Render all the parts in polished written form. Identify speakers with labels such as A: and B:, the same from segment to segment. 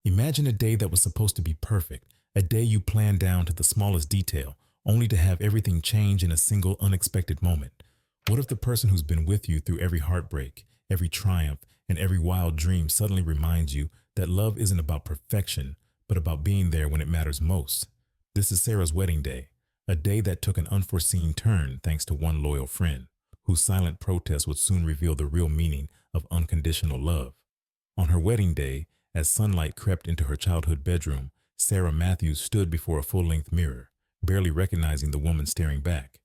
A: Imagine a day that was supposed to be perfect, a day you planned down to the smallest detail, only to have everything change in a single unexpected moment. What if the person who's been with you through every heartbreak, every triumph, and every wild dream suddenly reminds you that love isn't about perfection, but about being there when it matters most? This is Sarah's wedding day, a day that took an unforeseen turn thanks to one loyal friend, whose silent protest would soon reveal the real meaning of unconditional love. On her wedding day, as sunlight crept into her childhood bedroom, Sarah Matthews stood before a full-length mirror, barely recognizing the woman staring back.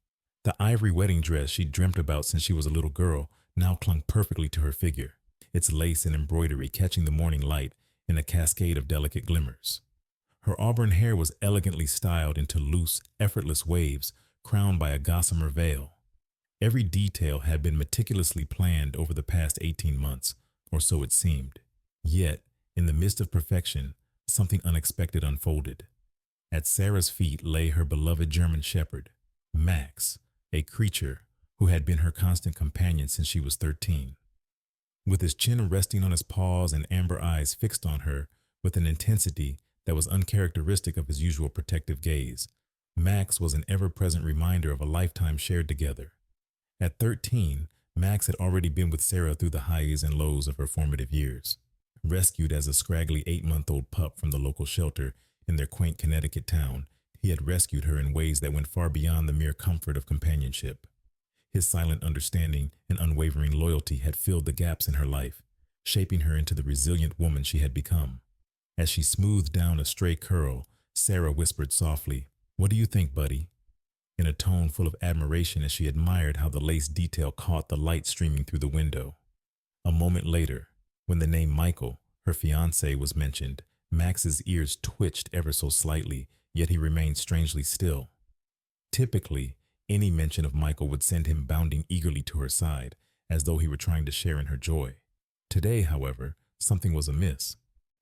A: The ivory wedding dress she'd dreamt about since she was a little girl now clung perfectly to her figure, its lace and embroidery catching the morning light in a cascade of delicate glimmers. Her auburn hair was elegantly styled into loose, effortless waves, crowned by a gossamer veil. Every detail had been meticulously planned over the past 18 months, or so it seemed. Yet, in the midst of perfection, something unexpected unfolded. At Sarah's feet lay her beloved German shepherd, Max, a creature who had been her constant companion since she was 13. With his chin resting on his paws and amber eyes fixed on her with an intensity that was uncharacteristic of his usual protective gaze, Max was an ever-present reminder of a lifetime shared together. At 13, Max had already been with Sarah through the highs and lows of her formative years. Rescued as a scraggly 8-month-old pup from the local shelter in their quaint Connecticut town, he had rescued her in ways that went far beyond the mere comfort of companionship. His silent understanding and unwavering loyalty had filled the gaps in her life, shaping her into the resilient woman she had become. As she smoothed down a stray curl, Sarah whispered softly, "What do you think, buddy?" in a tone full of admiration as she admired how the lace detail caught the light streaming through the window. A moment later, when the name Michael, her fiancé, was mentioned, Max's ears twitched ever so slightly, yet he remained strangely still. Typically, any mention of Michael would send him bounding eagerly to her side, as though he were trying to share in her joy. Today, however, something was amiss.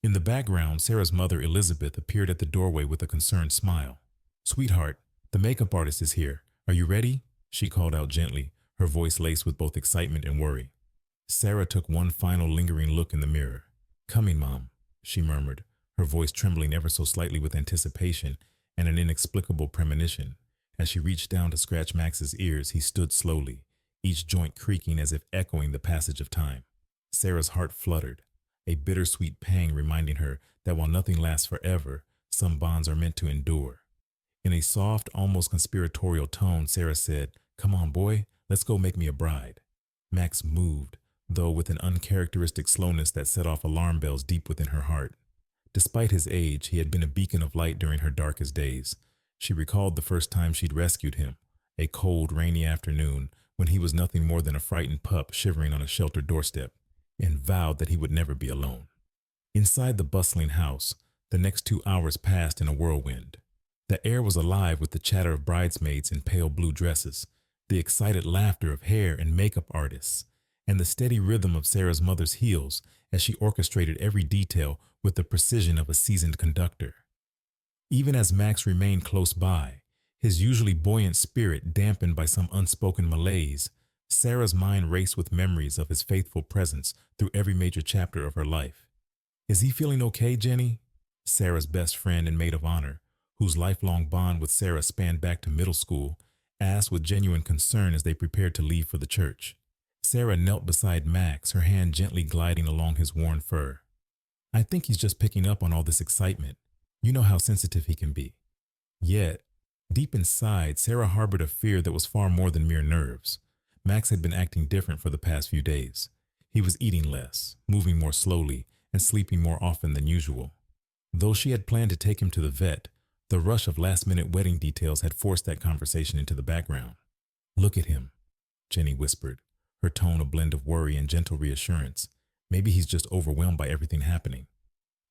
A: In the background, Sarah's mother, Elizabeth, appeared at the doorway with a concerned smile. "Sweetheart, the makeup artist is here. Are you ready?" she called out gently, her voice laced with both excitement and worry. Sarah took one final lingering look in the mirror. "Coming, Mom," she murmured, her voice trembling ever so slightly with anticipation and an inexplicable premonition. As she reached down to scratch Max's ears, he stood slowly, each joint creaking as if echoing the passage of time. Sarah's heart fluttered, a bittersweet pang reminding her that while nothing lasts forever, some bonds are meant to endure. In a soft, almost conspiratorial tone, Sarah said, "Come on, boy, let's go make me a bride." Max moved, though with an uncharacteristic slowness that set off alarm bells deep within her heart. Despite his age, he had been a beacon of light during her darkest days. She recalled the first time she'd rescued him, a cold, rainy afternoon when he was nothing more than a frightened pup shivering on a sheltered doorstep, and vowed that he would never be alone. Inside the bustling house, the next 2 hours passed in a whirlwind. The air was alive with the chatter of bridesmaids in pale blue dresses, the excited laughter of hair and makeup artists, and the steady rhythm of Sarah's mother's heels as she orchestrated every detail with the precision of a seasoned conductor. Even as Max remained close by, his usually buoyant spirit dampened by some unspoken malaise, Sarah's mind raced with memories of his faithful presence through every major chapter of her life. "Is he feeling okay, Jenny?" Sarah's best friend and maid of honor, whose lifelong bond with Sarah spanned back to middle school, asked with genuine concern as they prepared to leave for the church. Sarah knelt beside Max, her hand gently gliding along his worn fur. "I think he's just picking up on all this excitement. You know how sensitive he can be." Yet, deep inside, Sarah harbored a fear that was far more than mere nerves. Max had been acting different for the past few days. He was eating less, moving more slowly, and sleeping more often than usual. Though she had planned to take him to the vet, the rush of last-minute wedding details had forced that conversation into the background. "Look at him," Jenny whispered, her tone a blend of worry and gentle reassurance. "Maybe he's just overwhelmed by everything happening."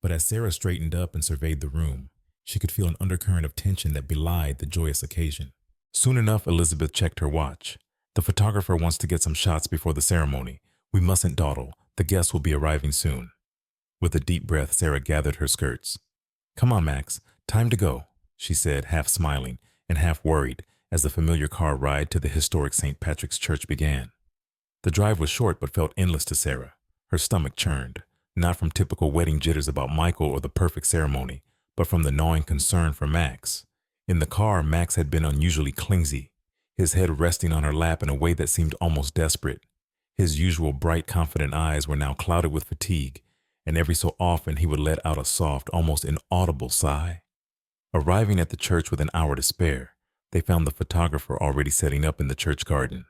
A: But as Sarah straightened up and surveyed the room, she could feel an undercurrent of tension that belied the joyous occasion. Soon enough, Elizabeth checked her watch. "The photographer wants to get some shots before the ceremony. We mustn't dawdle. The guests will be arriving soon." With a deep breath, Sarah gathered her skirts. "Come on, Max. Time to go," she said, half smiling and half worried as the familiar car ride to the historic St. Patrick's Church began. The drive was short but felt endless to Sarah. Her stomach churned. Not from typical wedding jitters about Michael or the perfect ceremony, but from the gnawing concern for Max. In the car, Max had been unusually clingy, his head resting on her lap in a way that seemed almost desperate. His usual bright, confident eyes were now clouded with fatigue, and every so often he would let out a soft, almost inaudible sigh. Arriving at the church with an hour to spare, they found the photographer already setting up in the church garden.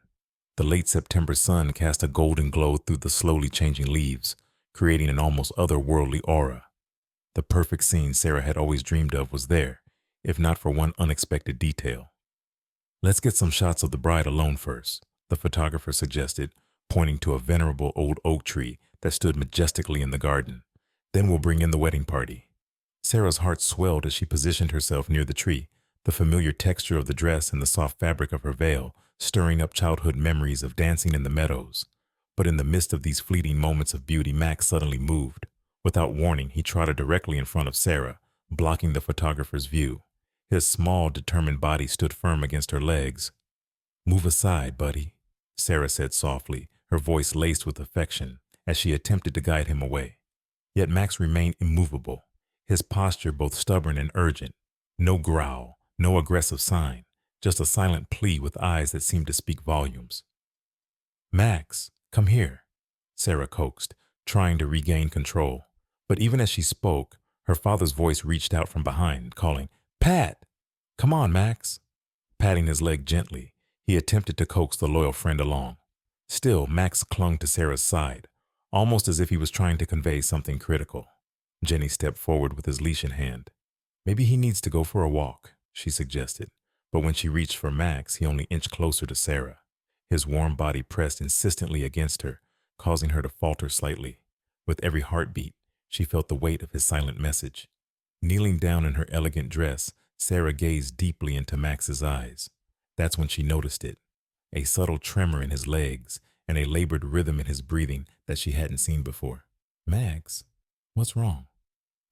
A: The late September sun cast a golden glow through the slowly changing leaves, creating an almost otherworldly aura. The perfect scene Sarah had always dreamed of was there, if not for one unexpected detail. "Let's get some shots of the bride alone first," the photographer suggested, pointing to a venerable old oak tree that stood majestically in the garden. "Then we'll bring in the wedding party." Sarah's heart swelled as she positioned herself near the tree, the familiar texture of the dress and the soft fabric of her veil stirring up childhood memories of dancing in the meadows. But in the midst of these fleeting moments of beauty, Max suddenly moved. Without warning, he trotted directly in front of Sarah, blocking the photographer's view. His small, determined body stood firm against her legs. "Move aside, buddy," Sarah said softly, her voice laced with affection, as she attempted to guide him away. Yet Max remained immovable, his posture both stubborn and urgent. No growl, no aggressive sign, just a silent plea with eyes that seemed to speak volumes. "Max, come here," Sarah coaxed, trying to regain control. But even as she spoke, her father's voice reached out from behind, calling, "Pat! Come on, Max." Patting his leg gently, he attempted to coax the loyal friend along. Still, Max clung to Sarah's side, almost as if he was trying to convey something critical. Jenny stepped forward with his leash in hand. "Maybe he needs to go for a walk," she suggested. But when she reached for Max, he only inched closer to Sarah. His warm body pressed insistently against her, causing her to falter slightly. With every heartbeat, she felt the weight of his silent message. Kneeling down in her elegant dress, Sarah gazed deeply into Max's eyes. That's when she noticed it. A subtle tremor in his legs and a labored rhythm in his breathing that she hadn't seen before. "Max, what's wrong?"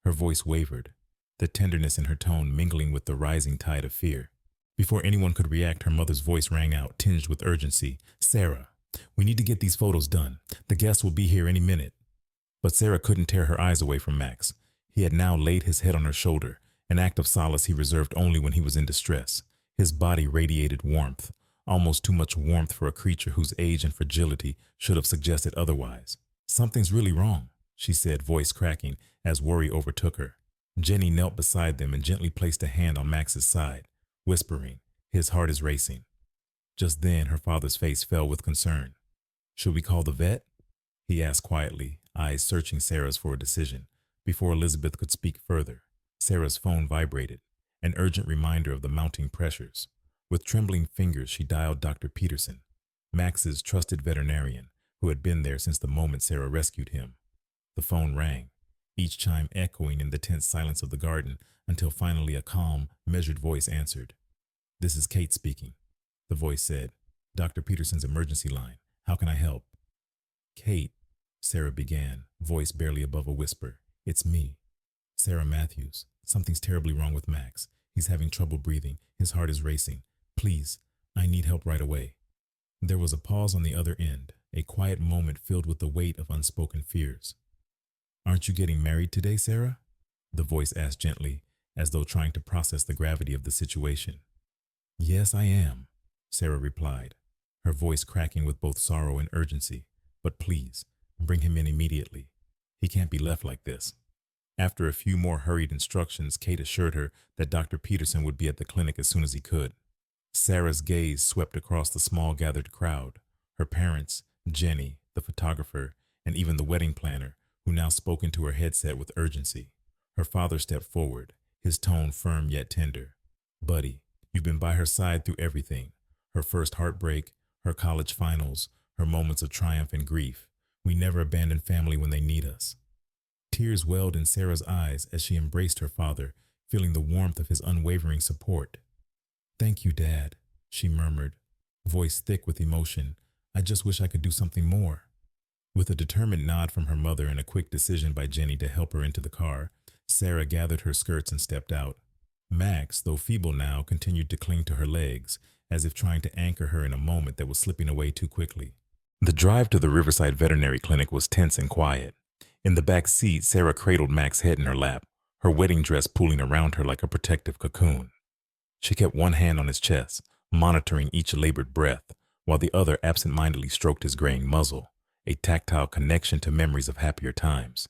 A: Her voice wavered, the tenderness in her tone mingling with the rising tide of fear. Before anyone could react, her mother's voice rang out, tinged with urgency. "Sarah, we need to get these photos done. The guests will be here any minute." But Sarah couldn't tear her eyes away from Max. He had now laid his head on her shoulder, an act of solace he reserved only when he was in distress. His body radiated warmth, almost too much warmth for a creature whose age and fragility should have suggested otherwise. "Something's really wrong," she said, voice cracking, as worry overtook her. Jenny knelt beside them and gently placed a hand on Max's side, whispering, "His heart is racing." Just then, her father's face fell with concern. "Should we call the vet?" he asked quietly, eyes searching Sarah's for a decision. Before Elizabeth could speak further, Sarah's phone vibrated, an urgent reminder of the mounting pressures. With trembling fingers, she dialed Dr. Peterson, Max's trusted veterinarian, who had been there since the moment Sarah rescued him. The phone rang, each chime echoing in the tense silence of the garden, until finally a calm, measured voice answered. "This is Kate speaking," the voice said. "Dr. Peterson's emergency line. How can I help?" "Kate," Sarah began, voice barely above a whisper. "It's me, Sarah Matthews. Something's terribly wrong with Max. He's having trouble breathing. His heart is racing. Please, I need help right away." There was a pause on the other end, a quiet moment filled with the weight of unspoken fears. "Aren't you getting married today, Sarah?" the voice asked gently, as though trying to process the gravity of the situation. "Yes, I am," Sarah replied, her voice cracking with both sorrow and urgency. "But please, bring him in immediately. He can't be left like this." After a few more hurried instructions, Kate assured her that Dr. Peterson would be at the clinic as soon as he could. Sarah's gaze swept across the small gathered crowd, her parents, Jenny, the photographer, and even the wedding planner, who now spoke into her headset with urgency. Her father stepped forward, his tone firm yet tender. "Buddy, you've been by her side through everything. Her first heartbreak, her college finals, her moments of triumph and grief. We never abandon family when they need us." Tears welled in Sarah's eyes as she embraced her father, feeling the warmth of his unwavering support. "Thank you, Dad," she murmured, voice thick with emotion. "I just wish I could do something more." With a determined nod from her mother and a quick decision by Jenny to help her into the car, Sarah gathered her skirts and stepped out. Max, though feeble now, continued to cling to her legs, as if trying to anchor her in a moment that was slipping away too quickly. The drive to the Riverside Veterinary Clinic was tense and quiet. In the back seat, Sarah cradled Mac's head in her lap, her wedding dress pooling around her like a protective cocoon. She kept one hand on his chest, monitoring each labored breath, while the other absent-mindedly stroked his graying muzzle, a tactile connection to memories of happier times.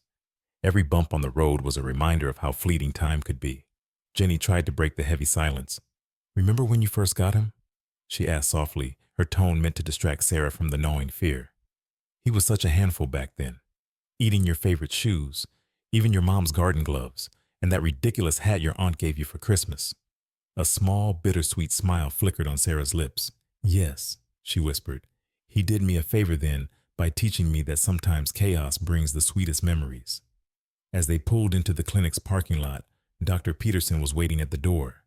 A: Every bump on the road was a reminder of how fleeting time could be. Jenny tried to break the heavy silence. "Remember when you first got him?" she asked softly, her tone meant to distract Sarah from the gnawing fear. "He was such a handful back then. Eating your favorite shoes, even your mom's garden gloves, and that ridiculous hat your aunt gave you for Christmas." A small, bittersweet smile flickered on Sarah's lips. "Yes," she whispered. "He did me a favor then by teaching me that sometimes chaos brings the sweetest memories." As they pulled into the clinic's parking lot, Dr. Peterson was waiting at the door.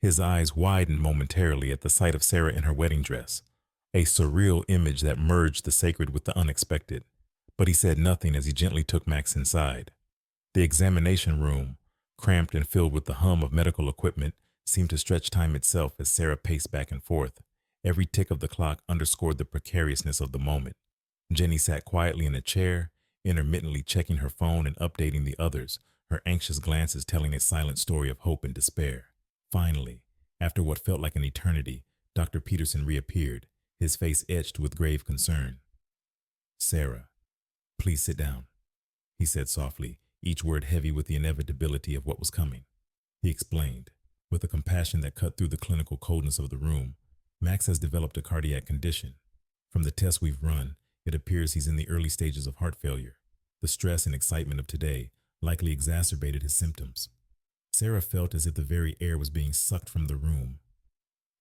A: His eyes widened momentarily at the sight of Sarah in her wedding dress, a surreal image that merged the sacred with the unexpected. But he said nothing as he gently took Max inside. The examination room, cramped and filled with the hum of medical equipment, seemed to stretch time itself as Sarah paced back and forth. Every tick of the clock underscored the precariousness of the moment. Jenny sat quietly in a chair, intermittently checking her phone and updating the others, her anxious glances telling a silent story of hope and despair. Finally, after what felt like an eternity, Dr. Peterson reappeared, his face etched with grave concern. "Sarah, please sit down," he said softly, each word heavy with the inevitability of what was coming. He explained, with a compassion that cut through the clinical coldness of the room, "Max has developed a cardiac condition. From the tests we've run, it appears he's in the early stages of heart failure. The stress and excitement of today likely exacerbated his symptoms." Sarah felt as if the very air was being sucked from the room.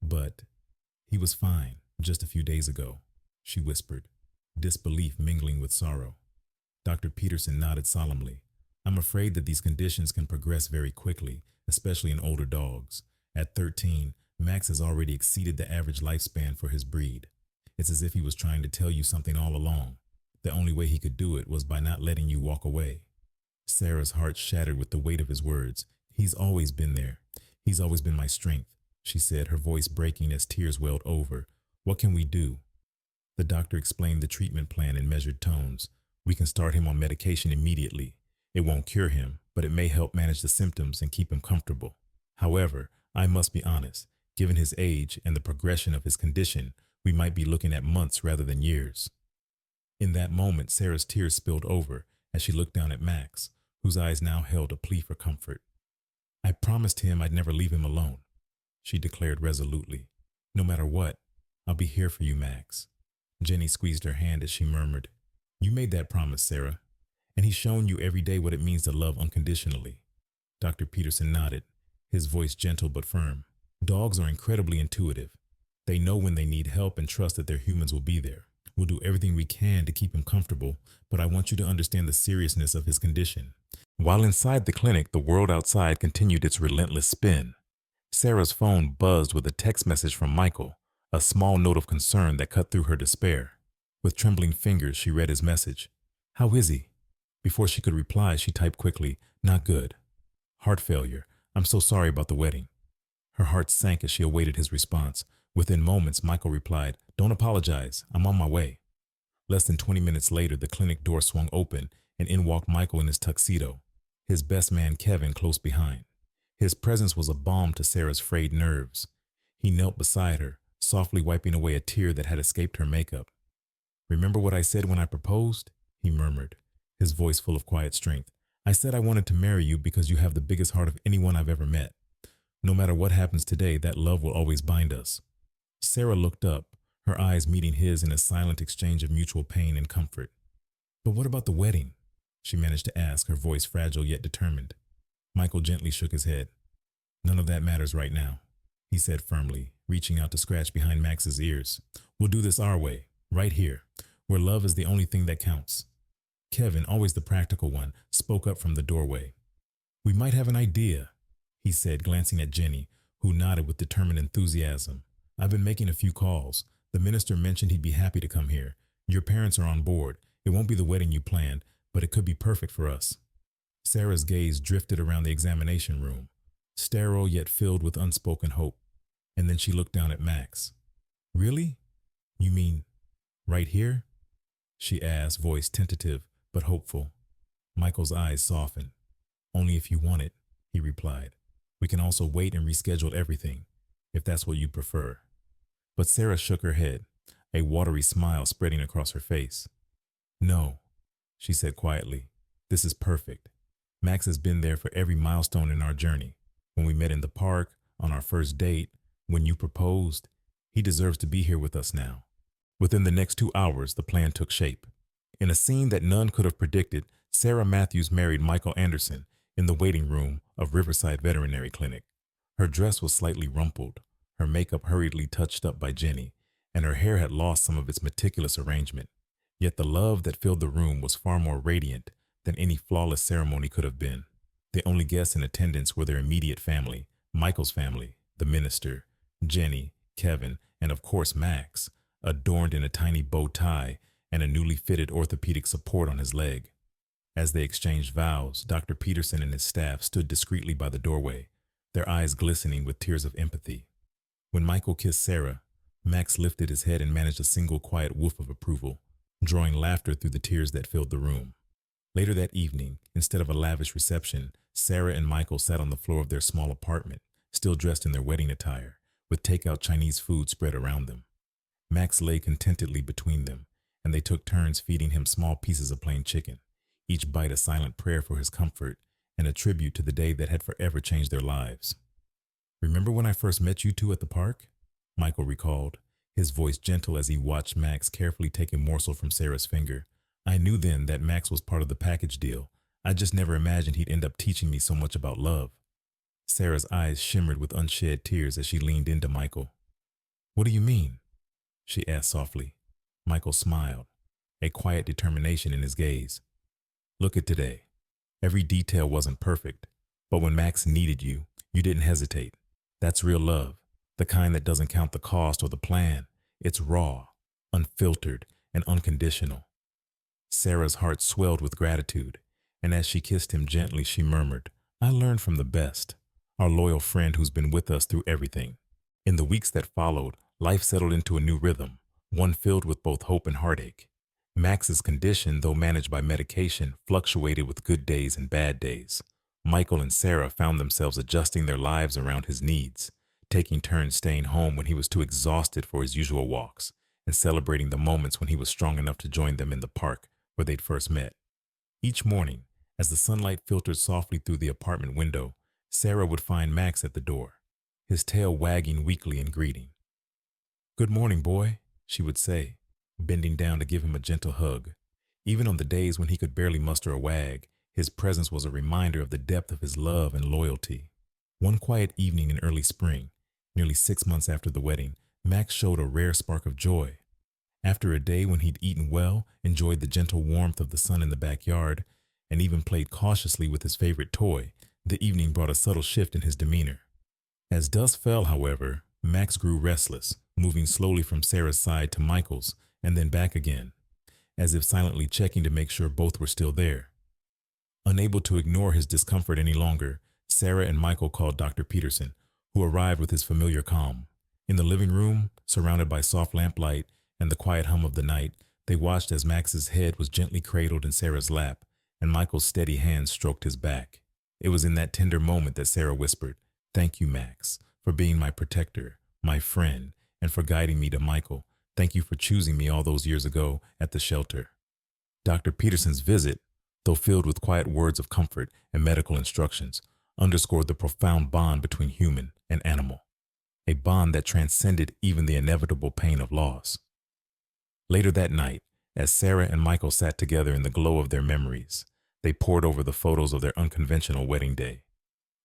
A: "But he was fine just a few days ago," she whispered, disbelief mingling with sorrow. Dr. Peterson nodded solemnly. "I'm afraid that these conditions can progress very quickly, especially in older dogs. At 13, Max has already exceeded the average lifespan for his breed. It's as if he was trying to tell you something all along. The only way he could do it was by not letting you walk away." Sarah's heart shattered with the weight of his words. "He's always been there. He's always been my strength," she said, her voice breaking as tears welled over. "What can we do?" The doctor explained the treatment plan in measured tones. "We can start him on medication immediately. It won't cure him, but it may help manage the symptoms and keep him comfortable. However, I must be honest, given his age and the progression of his condition, we might be looking at months rather than years." In that moment, Sarah's tears spilled over as she looked down at Max, whose eyes now held a plea for comfort. "I promised him I'd never leave him alone," she declared resolutely. "No matter what, I'll be here for you, Max." Jenny squeezed her hand as she murmured, "You made that promise, Sarah, and he's shown you every day what it means to love unconditionally." Dr. Peterson nodded, his voice gentle but firm. "Dogs are incredibly intuitive. They know when they need help and trust that their humans will be there. We'll do everything we can to keep him comfortable, but I want you to understand the seriousness of his condition." While inside the clinic, the world outside continued its relentless spin. Sarah's phone buzzed with a text message from Michael, a small note of concern that cut through her despair. With trembling fingers, she read his message. "How is he?" Before she could reply, she typed quickly, "Not good. Heart failure. I'm so sorry about the wedding." Her heart sank as she awaited his response. Within moments, Michael replied, "Don't apologize. I'm on my way." Less than 20 minutes later, the clinic door swung open, and in walked Michael in his tuxedo, his best man Kevin close behind. His presence was a balm to Sarah's frayed nerves. He knelt beside her, softly wiping away a tear that had escaped her makeup. "Remember what I said when I proposed?" he murmured, his voice full of quiet strength. "I said I wanted to marry you because you have the biggest heart of anyone I've ever met. No matter what happens today, that love will always bind us." Sarah looked up, her eyes meeting his in a silent exchange of mutual pain and comfort. "But what about the wedding?" she managed to ask, her voice fragile yet determined. Michael gently shook his head. "None of that matters right now," he said firmly, reaching out to scratch behind Max's ears. "We'll do this our way, right here, where love is the only thing that counts." Kevin, always the practical one, spoke up from the doorway. "We might have an idea," he said, glancing at Jenny, who nodded with determined enthusiasm. "I've been making a few calls. The minister mentioned he'd be happy to come here. Your parents are on board. It won't be the wedding you planned, but it could be perfect for us." Sarah's gaze drifted around the examination room, sterile yet filled with unspoken hope, and then she looked down at Max. "Really? You mean right here?" she asked, voice tentative but hopeful. Michael's eyes softened. Only if you want it, he replied. We can also wait and reschedule everything, if that's what you prefer. But Sarah shook her head, a watery smile spreading across her face. No, she said quietly. This is perfect. Max has been there for every milestone in our journey. When we met in the park, on our first date, when you proposed, he deserves to be here with us now. Within the next 2 hours, the plan took shape. In a scene that none could have predicted, Sarah Matthews married Michael Anderson in the waiting room of Riverside Veterinary Clinic. Her dress was slightly rumpled, her makeup hurriedly touched up by Jenny, and her hair had lost some of its meticulous arrangement. Yet the love that filled the room was far more radiant than any flawless ceremony could have been. The only guests in attendance were their immediate family, Michael's family, the minister, Jenny, Kevin, and of course Max, adorned in a tiny bow tie and a newly fitted orthopedic support on his leg. As they exchanged vows, Dr. Peterson and his staff stood discreetly by the doorway, their eyes glistening with tears of empathy. When Michael kissed Sarah, Max lifted his head and managed a single quiet woof of approval, drawing laughter through the tears that filled the room. Later that evening, instead of a lavish reception, Sarah and Michael sat on the floor of their small apartment, still dressed in their wedding attire, with takeout Chinese food spread around them. Max lay contentedly between them, and they took turns feeding him small pieces of plain chicken, each bite a silent prayer for his comfort and a tribute to the day that had forever changed their lives. Remember when I first met you two at the park? Michael recalled, his voice gentle as he watched Max carefully take a morsel from Sarah's finger. I knew then that Max was part of the package deal. I just never imagined he'd end up teaching me so much about love. Sarah's eyes shimmered with unshed tears as she leaned into Michael. What do you mean? She asked softly. Michael smiled, a quiet determination in his gaze. Look at today. Every detail wasn't perfect, but when Max needed you, you didn't hesitate. That's real love, the kind that doesn't count the cost or the plan. It's raw, unfiltered, and unconditional. Sarah's heart swelled with gratitude, and as she kissed him gently, she murmured, I learned from the best, our loyal friend who's been with us through everything. In the weeks that followed, life settled into a new rhythm, one filled with both hope and heartache. Max's condition, though managed by medication, fluctuated with good days and bad days. Michael and Sarah found themselves adjusting their lives around his needs, taking turns staying home when he was too exhausted for his usual walks, and celebrating the moments when he was strong enough to join them in the park where they'd first met. Each morning, as the sunlight filtered softly through the apartment window, Sarah would find Max at the door, his tail wagging weakly in greeting. Good morning, boy, she would say, bending down to give him a gentle hug. Even on the days when he could barely muster a wag, his presence was a reminder of the depth of his love and loyalty. One quiet evening in early spring, nearly 6 months after the wedding, Max showed a rare spark of joy. After a day when he'd eaten well, enjoyed the gentle warmth of the sun in the backyard, and even played cautiously with his favorite toy, the evening brought a subtle shift in his demeanor. As dusk fell, however, Max grew restless, moving slowly from Sarah's side to Michael's, and then back again, as if silently checking to make sure both were still there. Unable to ignore his discomfort any longer, Sarah and Michael called Dr. Peterson, who arrived with his familiar calm. In the living room, surrounded by soft lamplight and the quiet hum of the night, they watched as Max's head was gently cradled in Sarah's lap, and Michael's steady hand stroked his back. It was in that tender moment that Sarah whispered, Thank you, Max, for being my protector, my friend, and for guiding me to Michael. Thank you for choosing me all those years ago at the shelter. Dr. Peterson's visit, though filled with quiet words of comfort and medical instructions, underscored the profound bond between human and animal, a bond that transcended even the inevitable pain of loss. Later that night, as Sarah and Michael sat together in the glow of their memories, they pored over the photos of their unconventional wedding day.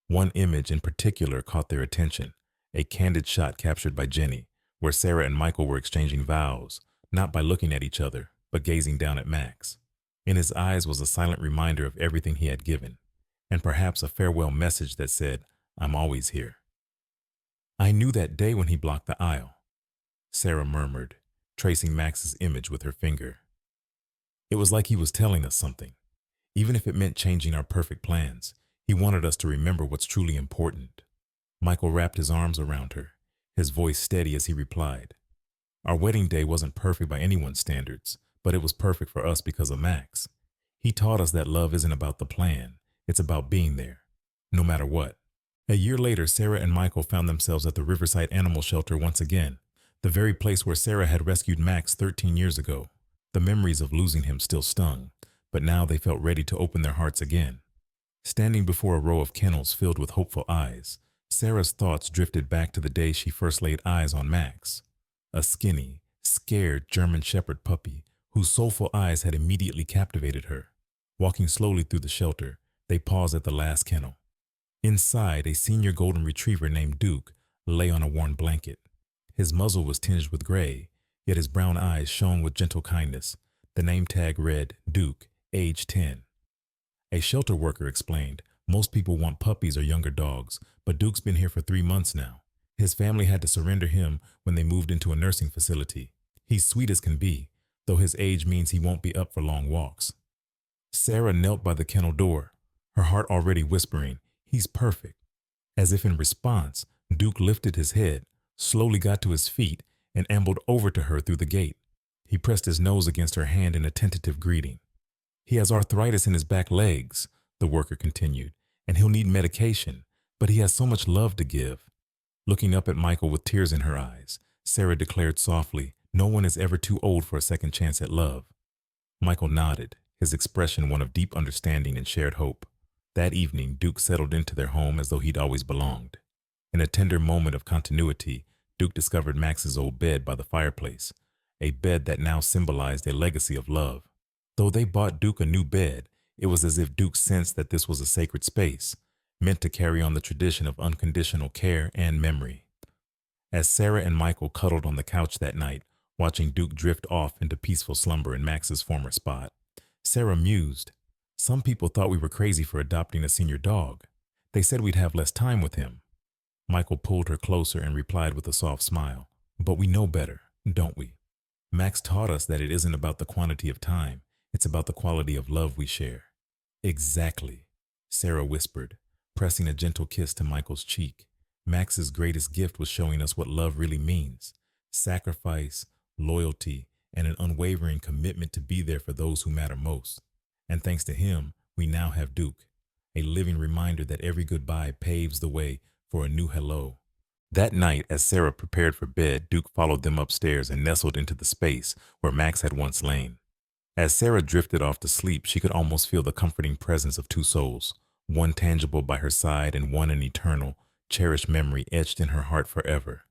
A: One image in particular caught their attention, a candid shot captured by Jenny, where Sarah and Michael were exchanging vows, not by looking at each other, but gazing down at Max. In his eyes was a silent reminder of everything he had given, and perhaps a farewell message that said, I'm always here. I knew that day when he blocked the aisle, Sarah murmured, tracing Max's image with her finger. It was like he was telling us something. Even if it meant changing our perfect plans, he wanted us to remember what's truly important. Michael wrapped his arms around her, his voice steady as he replied, Our wedding day wasn't perfect by anyone's standards, but it was perfect for us because of Max. He taught us that love isn't about the plan, it's about being there, no matter what. A year later, Sarah and Michael found themselves at the Riverside Animal Shelter once again, the very place where Sarah had rescued Max 13 years ago. The memories of losing him still stung, but now they felt ready to open their hearts again. Standing before a row of kennels filled with hopeful eyes, Sarah's thoughts drifted back to the day she first laid eyes on Max, a skinny, scared German Shepherd puppy whose soulful eyes had immediately captivated her. Walking slowly through the shelter, they paused at the last kennel. Inside, a senior golden retriever named Duke lay on a worn blanket. His muzzle was tinged with gray, yet his brown eyes shone with gentle kindness. The name tag read, Duke, age 10. A shelter worker explained, most people want puppies or younger dogs, but Duke's been here for 3 months now. His family had to surrender him when they moved into a nursing facility. He's sweet as can be, though his age means he won't be up for long walks. Sarah knelt by the kennel door, her heart already whispering, he's perfect. As if in response, Duke lifted his head, slowly got to his feet, and ambled over to her through the gate. He pressed his nose against her hand in a tentative greeting. He has arthritis in his back legs, the worker continued, and he'll need medication, but he has so much love to give. Looking up at Michael with tears in her eyes, Sarah declared softly, no one is ever too old for a second chance at love. Michael nodded, his expression one of deep understanding and shared hope. That evening, Duke settled into their home as though he'd always belonged. In a tender moment of continuity, Duke discovered Max's old bed by the fireplace, a bed that now symbolized a legacy of love. Though they bought Duke a new bed, it was as if Duke sensed that this was a sacred space, meant to carry on the tradition of unconditional care and memory. As Sarah and Michael cuddled on the couch that night, watching Duke drift off into peaceful slumber in Max's former spot, Sarah mused, some people thought we were crazy for adopting a senior dog. They said we'd have less time with him. Michael pulled her closer and replied with a soft smile, but we know better, don't we? Max taught us that it isn't about the quantity of time, it's about the quality of love we share. Exactly, Sarah whispered, pressing a gentle kiss to Michael's cheek. Max's greatest gift was showing us what love really means. Sacrifice, loyalty, and an unwavering commitment to be there for those who matter most. And thanks to him, we now have Duke, a living reminder that every goodbye paves the way for a new hello. That night, as Sarah prepared for bed, Duke followed them upstairs and nestled into the space where Max had once lain. As Sarah drifted off to sleep, she could almost feel the comforting presence of two souls, one tangible by her side and one an eternal, cherished memory etched in her heart forever.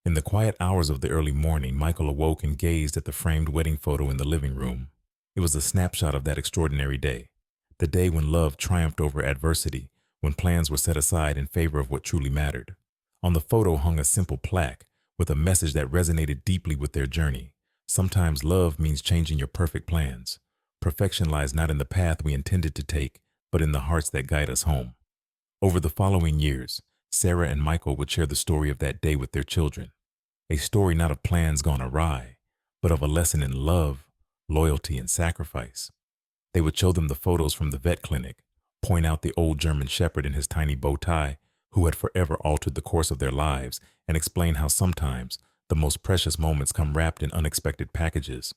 A: In the quiet hours of the early morning, Michael awoke and gazed at the framed wedding photo in the living room. It was a snapshot of that extraordinary day, the day when love triumphed over adversity, when plans were set aside in favor of what truly mattered. On the photo hung a simple plaque with a message that resonated deeply with their journey. Sometimes love means changing your perfect plans. Perfection lies not in the path we intended to take, but in the hearts that guide us home. Over the following years, Sarah and Michael would share the story of that day with their children. A story not of plans gone awry, but of a lesson in love, loyalty, and sacrifice. They would show them the photos from the vet clinic, point out the old German Shepherd in his tiny bow tie, who had forever altered the course of their lives, and explain how sometimes the most precious moments come wrapped in unexpected packages.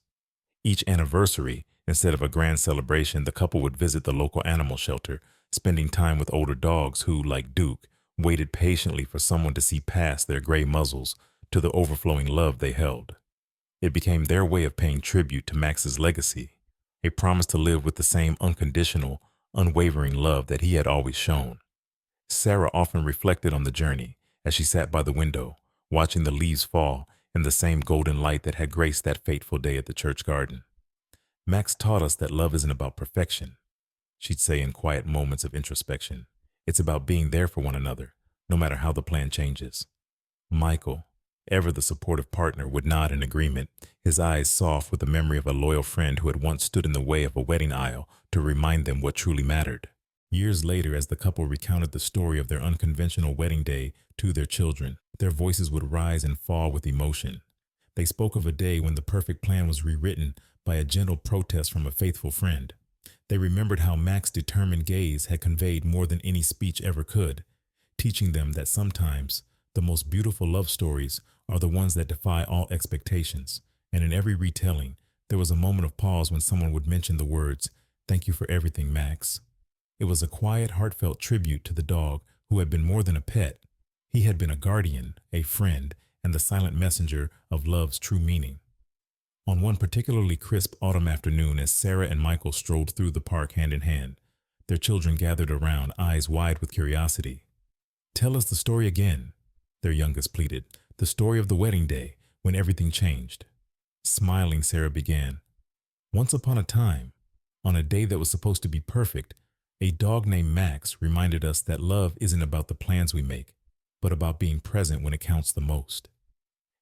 A: Each anniversary, instead of a grand celebration, the couple would visit the local animal shelter, spending time with older dogs who, like Duke, waited patiently for someone to see past their gray muzzles to the overflowing love they held. It became their way of paying tribute to Max's legacy, a promise to live with the same unconditional, unwavering love that he had always shown. Sarah often reflected on the journey as she sat by the window, watching the leaves fall in the same golden light that had graced that fateful day at the church garden. Max taught us that love isn't about perfection, she'd say in quiet moments of introspection. It's about being there for one another, no matter how the plan changes. Michael, ever the supportive partner, would nod in agreement, his eyes soft with the memory of a loyal friend who had once stood in the way of a wedding aisle to remind them what truly mattered. Years later, as the couple recounted the story of their unconventional wedding day to their children, their voices would rise and fall with emotion. They spoke of a day when the perfect plan was rewritten by a gentle protest from a faithful friend. They remembered how Max's determined gaze had conveyed more than any speech ever could, teaching them that sometimes the most beautiful love stories are the ones that defy all expectations. And in every retelling, there was a moment of pause when someone would mention the words, Thank you for everything, Max. It was a quiet, heartfelt tribute to the dog who had been more than a pet. He had been a guardian, a friend, and the silent messenger of love's true meaning. On one particularly crisp autumn afternoon, as Sarah and Michael strolled through the park hand in hand, their children gathered around, eyes wide with curiosity. Tell us the story again, their youngest pleaded, the story of the wedding day when everything changed. Smiling, Sarah began. Once upon a time, on a day that was supposed to be perfect, a dog named Max reminded us that love isn't about the plans we make, but about being present when it counts the most.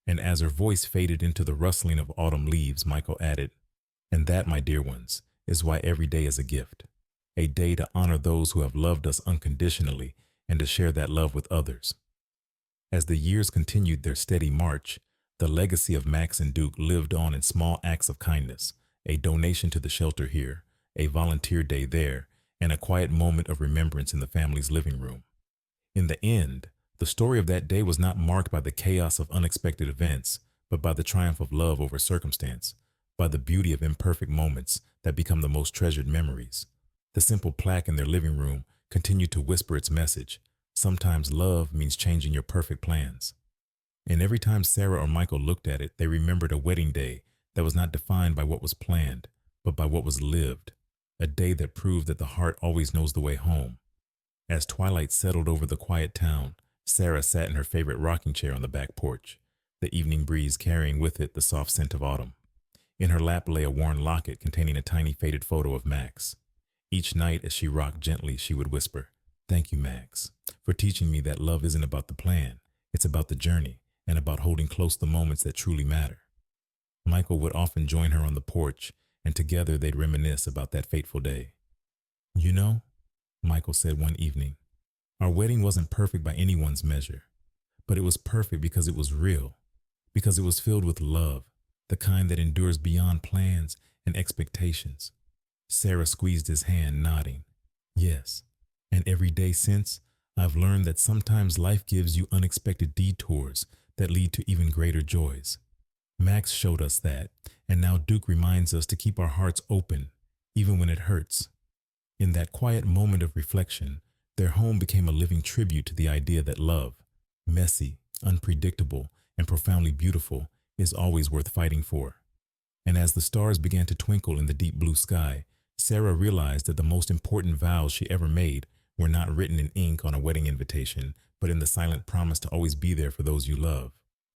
A: And as her voice faded into the rustling of autumn leaves, Michael added, and that, my dear ones, is why every day is a gift, a day to honor those who have loved us unconditionally and to share that love with others. As the years continued their steady march, the legacy of Max and Duke lived on in small acts of kindness, a donation to the shelter here, a volunteer day there, and a quiet moment of remembrance in the family's living room. In the end, the story of that day was not marked by the chaos of unexpected events, but by the triumph of love over circumstance, by the beauty of imperfect moments that become the most treasured memories. The simple plaque in their living room continued to whisper its message. Sometimes love means changing your perfect plans. And every time Sarah or Michael looked at it, they remembered a wedding day that was not defined by what was planned, but by what was lived. A day that proved that the heart always knows the way home. As twilight settled over the quiet town, Sarah sat in her favorite rocking chair on the back porch, the evening breeze carrying with it the soft scent of autumn. In her lap lay a worn locket containing a tiny faded photo of Max. Each night as she rocked gently, she would whisper, "Thank you, Max, for teaching me that love isn't about the plan, it's about the journey and about holding close the moments that truly matter." Michael would often join her on the porch, and together they'd reminisce about that fateful day. "You know," Michael said one evening, "our wedding wasn't perfect by anyone's measure, but it was perfect because it was real, because it was filled with love, the kind that endures beyond plans and expectations." Sarah squeezed his hand, nodding. "Yes, and every day since, I've learned that sometimes life gives you unexpected detours that lead to even greater joys. Max showed us that, and now Duke reminds us to keep our hearts open, even when it hurts." In that quiet moment of reflection, their home became a living tribute to the idea that love, messy, unpredictable, and profoundly beautiful, is always worth fighting for. And as the stars began to twinkle in the deep blue sky, Sarah realized that the most important vows she ever made were not written in ink on a wedding invitation, but in the silent promise to always be there for those you love.